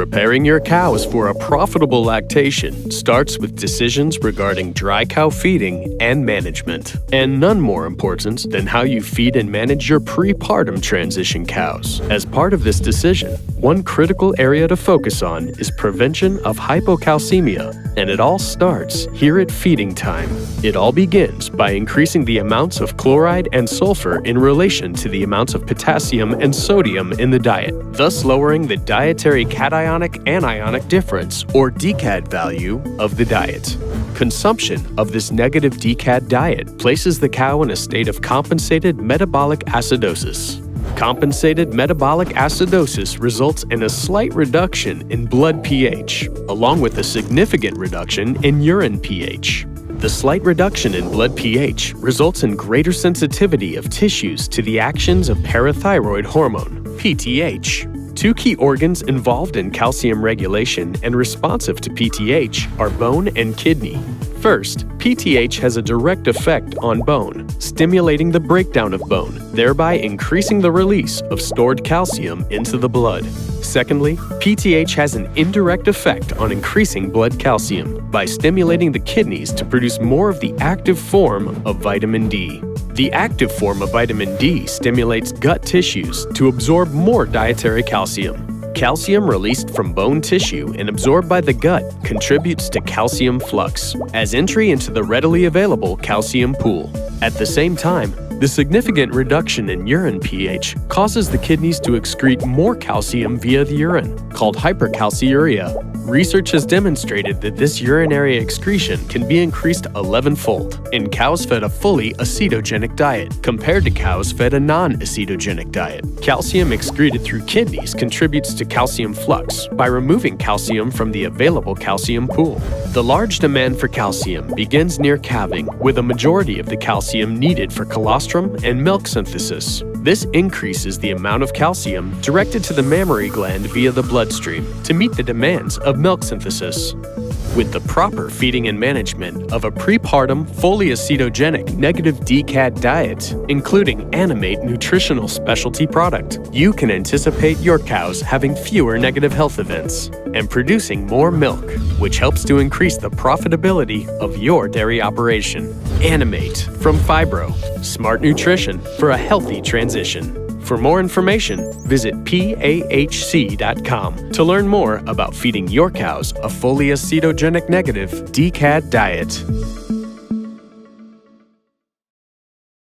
Preparing your cows for a profitable lactation starts with decisions regarding dry cow feeding and management, and none more important than how you feed and manage your prepartum transition cows. As part of this decision, one critical area to focus on is prevention of hypocalcemia, and it all starts here at feeding time. It all begins by increasing the amounts of chloride and sulfur in relation to the amounts of potassium and sodium in the diet, thus lowering the dietary cationic-anionic difference, or DCAD value, of the diet. Consumption of this negative DCAD diet places the cow in a state of compensated metabolic acidosis. Compensated metabolic acidosis results in a slight reduction in blood pH, along with a significant reduction in urine pH. The slight reduction in blood pH results in greater sensitivity of tissues to the actions of parathyroid hormone, PTH. Two key organs involved in calcium regulation and responsive to PTH are bone and kidney. First, PTH has a direct effect on bone, stimulating the breakdown of bone, thereby increasing the release of stored calcium into the blood. Secondly, PTH has an indirect effect on increasing blood calcium by stimulating the kidneys to produce more of the active form of vitamin D. The active form of vitamin D stimulates gut tissues to absorb more dietary calcium. Calcium released from bone tissue and absorbed by the gut contributes to calcium flux, as entry into the readily available calcium pool. At the same time, the significant reduction in urine pH causes the kidneys to excrete more calcium via the urine, called hypercalciuria. Research has demonstrated that this urinary excretion can be increased 11-fold in cows fed a fully acetogenic diet compared to cows fed a non-acetogenic diet. Calcium excreted through kidneys contributes to calcium flux by removing calcium from the available calcium pool. The large demand for calcium begins near calving, with a majority of the calcium needed for colostrum and milk synthesis. This increases the amount of calcium directed to the mammary gland via the bloodstream to meet the demands of milk synthesis. With the proper feeding and management of a prepartum fully acetogenic negative DCAD diet, including Anímייt nutritional specialty product, you can anticipate your cows having fewer negative health events and producing more milk, which helps to increase the profitability of your dairy operation. Anímייt from Fibro, smart nutrition for a healthy transition. For more information, visit PAHC.com to learn more about feeding your cows a fully acetogenic negative DCAD diet.